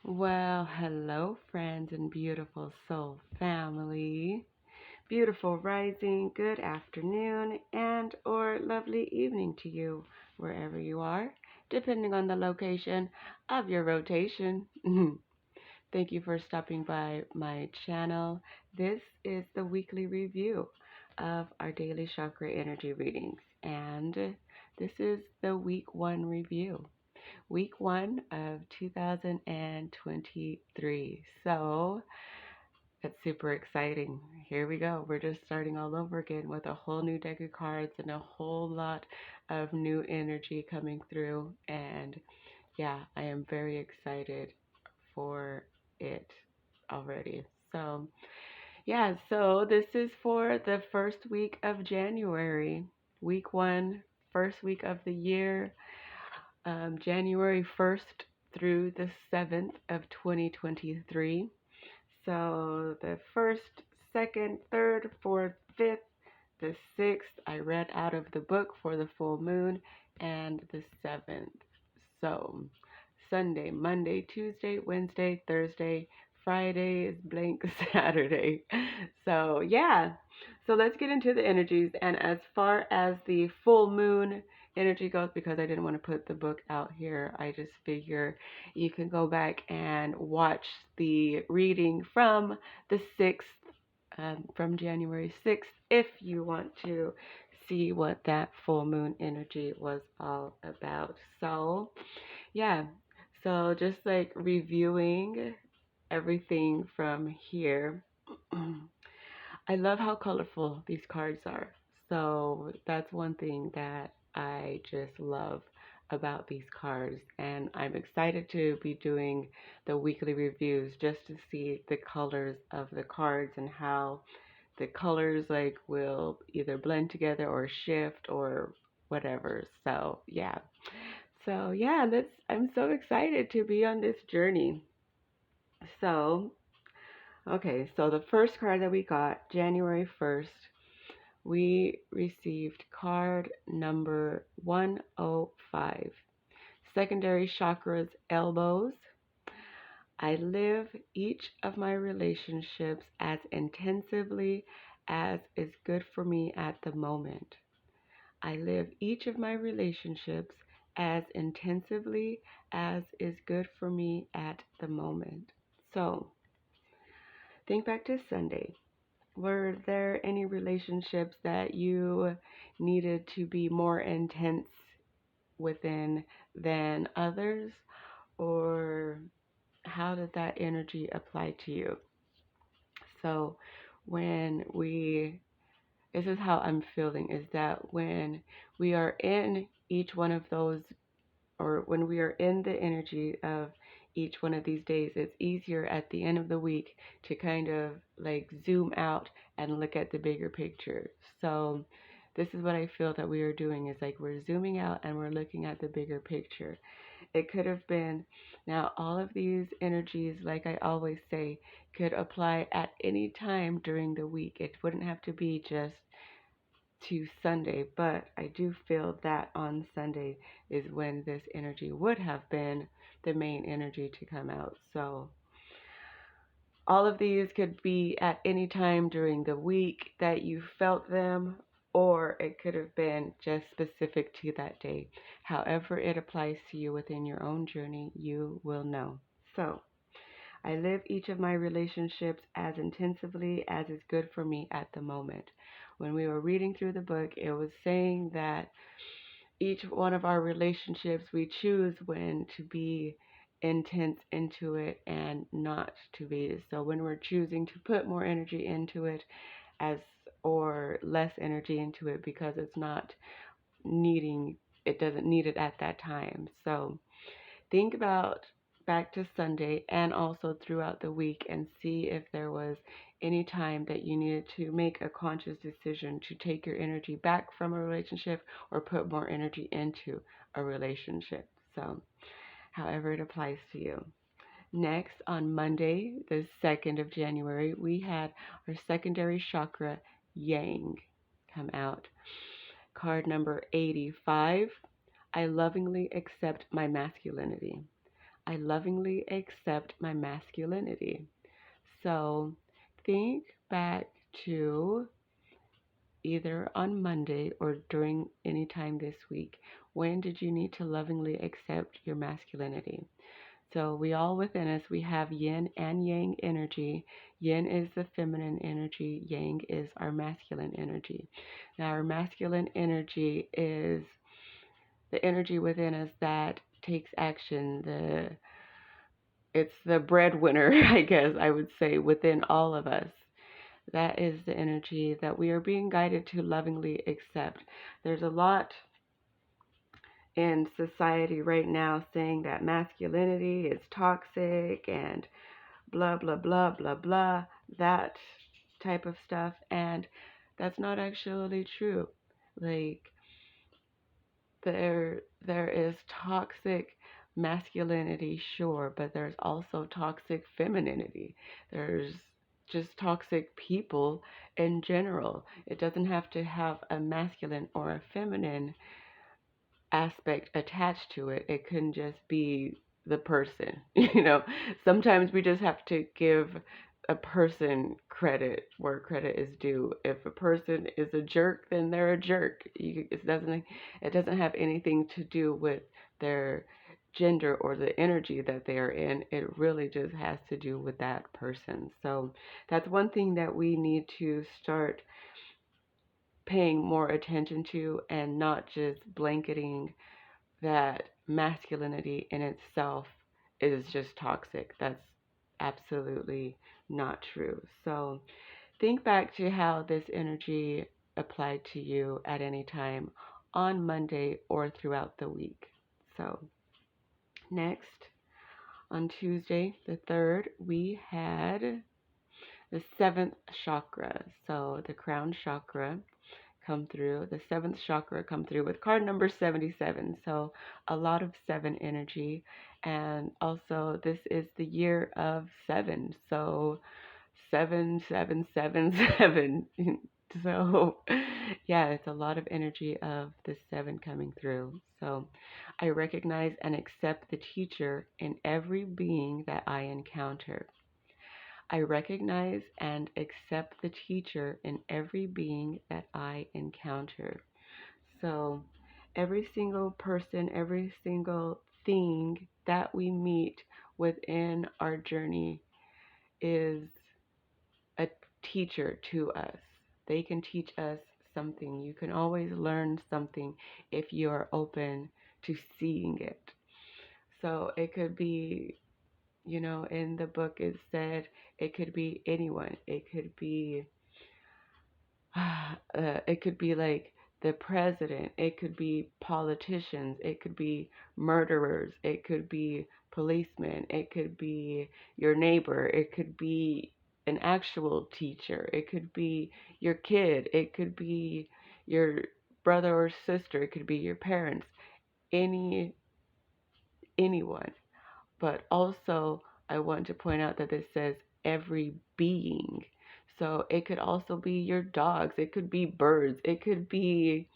Well, hello, friends and beautiful soul family. Beautiful rising, good afternoon, and or lovely evening to you, wherever you are, depending on the location of your rotation. Thank you for stopping by my channel. This is the weekly review of our daily chakra energy readings, and this is the week one review. Week one of 2023. So that's super exciting. Here we go. We're just starting all over again with a whole new deck of cards and a whole lot of new energy coming through. And yeah, I am very excited for it already. So this is for the first week of January, week one, first week of the year. January 1st through the 7th of 2023. So the 1st, 2nd, 3rd, 4th, 5th, the 6th, I read out of the book for the full moon, and the 7th. So Sunday, Monday, Tuesday, Wednesday, Thursday, Friday is blank Saturday. So yeah. So let's get into the energies. And as far as the full moon energy goes, because I didn't want to put the book out here, I just figure you can go back and watch the reading from the 6th, from January 6th, if you want to see what that full moon energy was all about. So, yeah, so just like reviewing everything from here. I love how colorful these cards are. So that's one thing that I just love about these cards. And I'm excited to be doing the weekly reviews just to see the colors of the cards and how the colors like will either blend together or shift or whatever. I'm so excited to be on this journey. So, okay, so the first card that we got, January 1st, we received card number 105. Secondary chakras, elbows. I live each of my relationships as intensively as is good for me at the moment. I live each of my relationships as intensively as is good for me at the moment. So, think back to Sunday. Were there any relationships that you needed to be more intense within than others? Or how did that energy apply to you? So, when we, this is how I'm feeling, is that when we are in each one of those, or when we are in the energy of each one of these days, it's easier at the end of the week to kind of like zoom out and look at the bigger picture. So this is what I feel that we are doing, is like we're zooming out and we're looking at the bigger picture. It could have been, now all of these energies, like I always say, could apply at any time during the week. It wouldn't have to be just to Sunday, but I do feel that on Sunday is when this energy would have been the main energy to come out. So all of these could be at any time during the week that you felt them, or it could have been just specific to that day. However it applies to you within your own journey, you will know. So I live each of my relationships as intensively as is good for me at the moment. When we were reading through the book, it was saying that each one of our relationships, we choose when to be intense into it and not to be. So when we're choosing to put more energy into it as or less energy into it because it's not needing, it doesn't need it at that time. So think about back to Sunday and also throughout the week and see if there was any time that you needed to make a conscious decision to take your energy back from a relationship or put more energy into a relationship. So, however it applies to you. Next, on Monday, the 2nd of January, we had our secondary chakra, Yang, come out. Card number 85. I lovingly accept my masculinity. I lovingly accept my masculinity. So think back to either on Monday or during any time this week. When did you need to lovingly accept your masculinity? So we all within us, we have yin and yang energy. Yin is the feminine energy. Yang is our masculine energy. Now our masculine energy is the energy within us that takes action. It's the breadwinner, I guess I would say, within all of us. That is the energy that we are being guided to lovingly accept. There's a lot in society right now saying that masculinity is toxic and blah, blah, blah, blah, blah, that type of stuff. And that's not actually true. Like, there is toxic masculinity, sure, but there's also toxic femininity. There's just toxic people in general. It doesn't have to have a masculine or a feminine aspect attached to it. It can just be the person. Sometimes we just have to give a person credit where credit is due. If a person is a jerk, then they're a jerk. It doesn't have anything to do with their gender or the energy that they are in. It really just has to do with that person. So that's one thing that we need to start paying more attention to, and not just blanketing that masculinity in itself is just toxic. That's absolutely not true. So think back to how this energy applied to you at any time on Monday or throughout the week. So next, on Tuesday the 3rd, we had the 7th chakra. So the crown chakra come through, the 7th chakra come through with card number 77. So a lot of 7 energy. And also this is the year of 7. So 7777. So yeah, it's a lot of energy of the 7 coming through. So I recognize and accept the teacher in every being that I encounter. I recognize and accept the teacher in every being that I encounter. So every single person, every single thing that we meet within our journey is a teacher to us. They can teach us something. You can always learn something if you are open to seeing it. So it could be, in the book it said it could be anyone. It could be like the president. It could be politicians. It could be murderers. It could be policemen. It could be your neighbor. It could be an actual teacher. It could be your kid. It could be your brother or sister. It could be your parents. Anyone. But also, I want to point out that this says every being. So it could also be your dogs. It could be birds. It could be,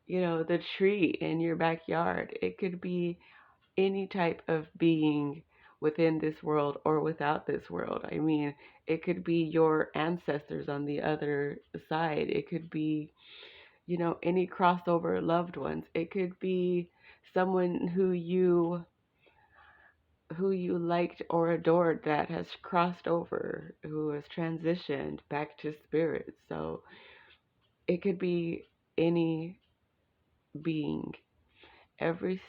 the tree in your backyard. It could be any type of being within this world or without this world. I mean, it could be your ancestors on the other side. It could be, any crossover loved ones. It could be someone who you liked or adored that has crossed over, who has transitioned back to spirit. So it could be any being. Every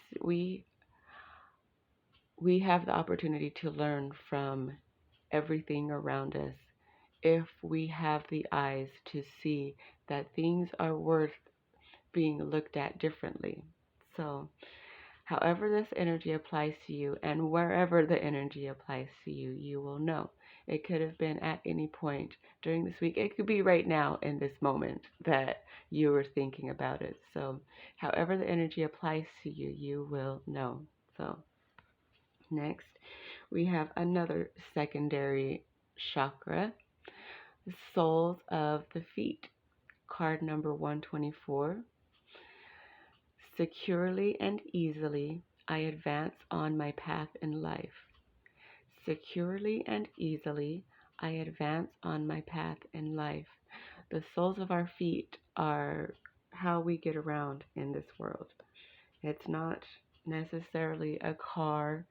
we have the opportunity to learn from everything around us if we have the eyes to see that things are worth being looked at differently. So however this energy applies to you, and wherever the energy applies to you, you will know. It could have been at any point during this week. It could be right now in this moment that you were thinking about it. So however the energy applies to you, you will know. So next, we have another secondary chakra, the soles of the feet. Card number 124. Securely and easily, I advance on my path in life. Securely and easily, I advance on my path in life. The soles of our feet are how we get around in this world. It's not necessarily a car,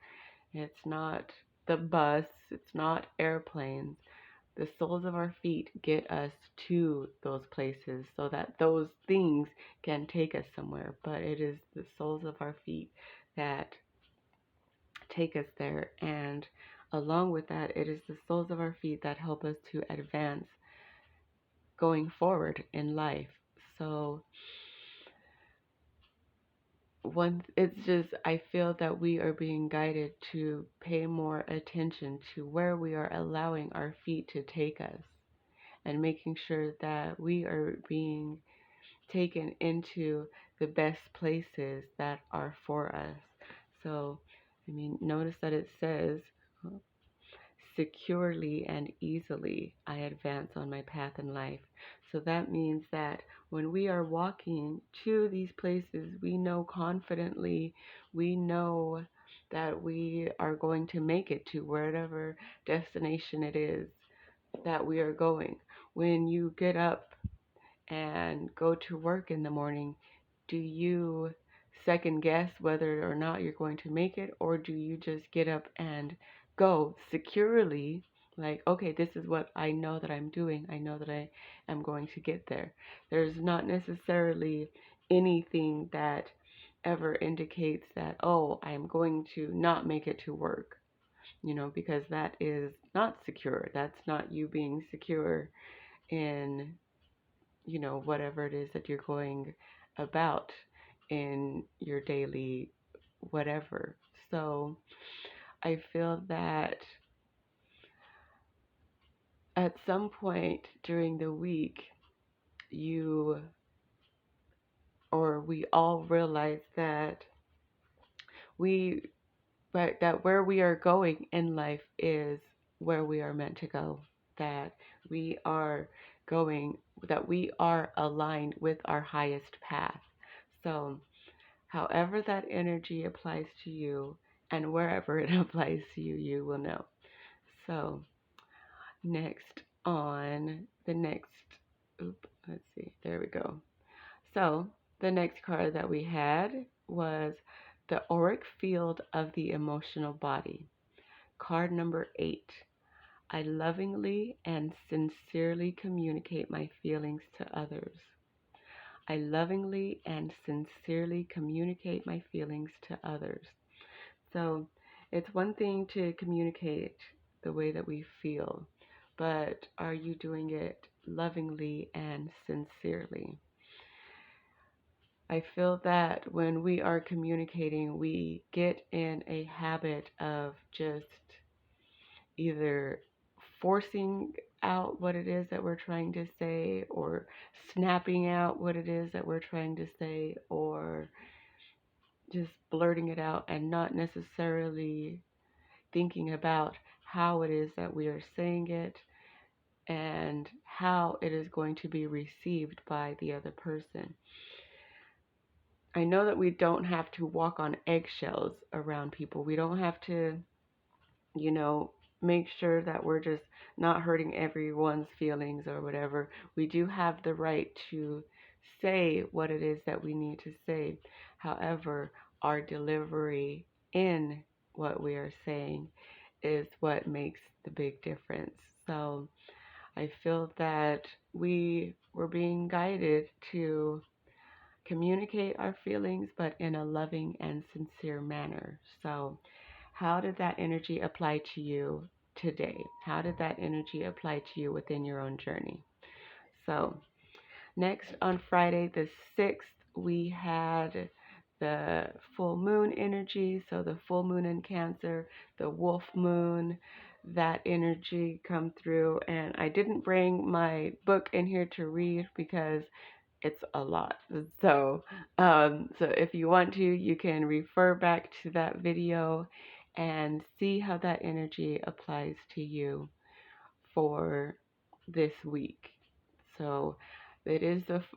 it's not the bus, it's not airplanes. The soles of our feet get us to those places so that those things can take us somewhere. But it is the soles of our feet that take us there. And along with that, it is the soles of our feet that help us to advance going forward in life. So it's just, I feel that we are being guided to pay more attention to where we are allowing our feet to take us, and making sure that we are being taken into the best places that are for us. So, notice that it says, securely and easily I advance on my path in life. So that means that when we are walking to these places, we know confidently, we know that we are going to make it to wherever destination it is that we are going. When you get up and go to work in the morning, do you second guess whether or not you're going to make it, or do you just get up and go securely? Like, okay, this is what I know that I'm doing. I know that I am going to get there. There's not necessarily anything that ever indicates that, oh, I'm going to not make it to work, because that is not secure. That's not you being secure in whatever it is that you're going about in your daily whatever. So I feel that at some point during the week, you or we all realize that we but that where we are going in life is where we are meant to go, that we are going, that we are aligned with our highest path. So however that energy applies to you and wherever it applies to you, you will know. So next on the next, let's see, there we go. So the next card that we had was the auric field of the emotional body. Card number 8. I lovingly and sincerely communicate my feelings to others. I lovingly and sincerely communicate my feelings to others. So it's one thing to communicate the way that we feel, but are you doing it lovingly and sincerely? I feel that when we are communicating, we get in a habit of just either forcing out what it is that we're trying to say, or snapping out what it is that we're trying to say, or just blurting it out and not necessarily thinking about how it is that we are saying it and how it is going to be received by the other person. I know that we don't have to walk on eggshells around people. We don't have to, make sure that we're just not hurting everyone's feelings or whatever. We do have the right to say what it is that we need to say. However, our delivery in what we are saying is what makes the big difference. So I feel that we were being guided to communicate our feelings, but in a loving and sincere manner. So how did that energy apply to you today? How did that energy apply to you within your own journey? So next, on Friday the 6th, we had the full moon energy. So the full moon in Cancer, the wolf moon, that energy come through. And I didn't bring my book in here to read because it's a lot. So if you want to, you can refer back to that video and see how that energy applies to you for this week. So it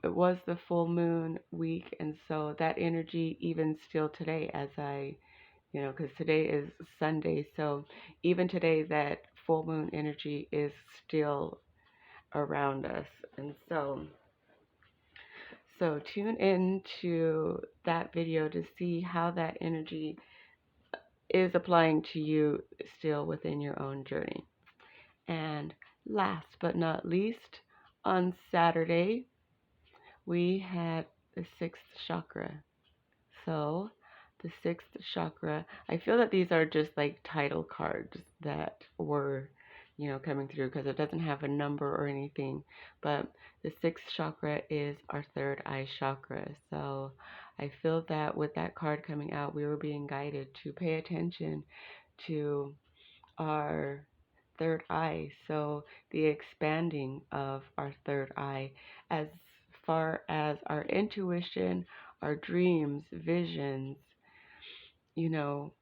was the full moon week, and so that energy, even still today, as I because today is Sunday. So even today, that full moon energy is still around us. And so tune in to that video to see how that energy is applying to you still within your own journey. And last but not least, on Saturday, we had the sixth chakra. So, the sixth chakra, I feel that these are just like title cards that were, coming through because it doesn't have a number or anything. But the sixth chakra is our third eye chakra. So, I feel that with that card coming out, we were being guided to pay attention to our third eye. So, the expanding of our third eye as far as our intuition, our dreams, visions, you know,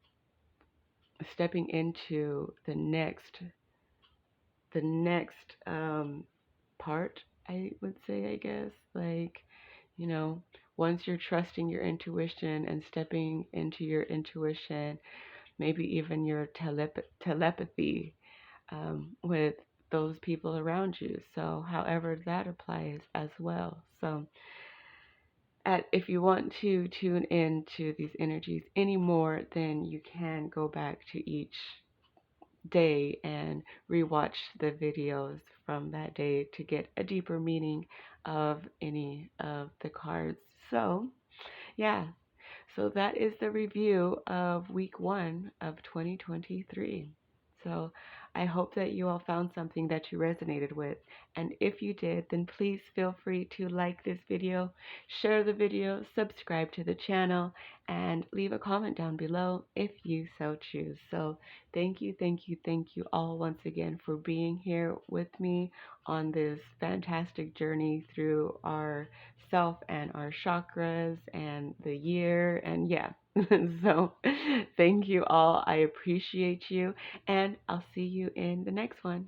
stepping into the next part, I would say, I guess. Like, you know, once you're trusting your intuition and stepping into your intuition, maybe even your telepathy with those people around you. So, however that applies as well. So, if you want to tune in to these energies anymore, then you can go back to each day and rewatch the videos from that day to get a deeper meaning of any of the cards. So, yeah, so that is the review of week 1 of 2023. So I hope that you all found something that you resonated with. And if you did, then please feel free to like this video, share the video, subscribe to the channel, and leave a comment down below if you so choose. So thank you all once again for being here with me on this fantastic journey through our self and our chakras and the year. And yeah, so thank you all. I appreciate you, and I'll see you in the next one.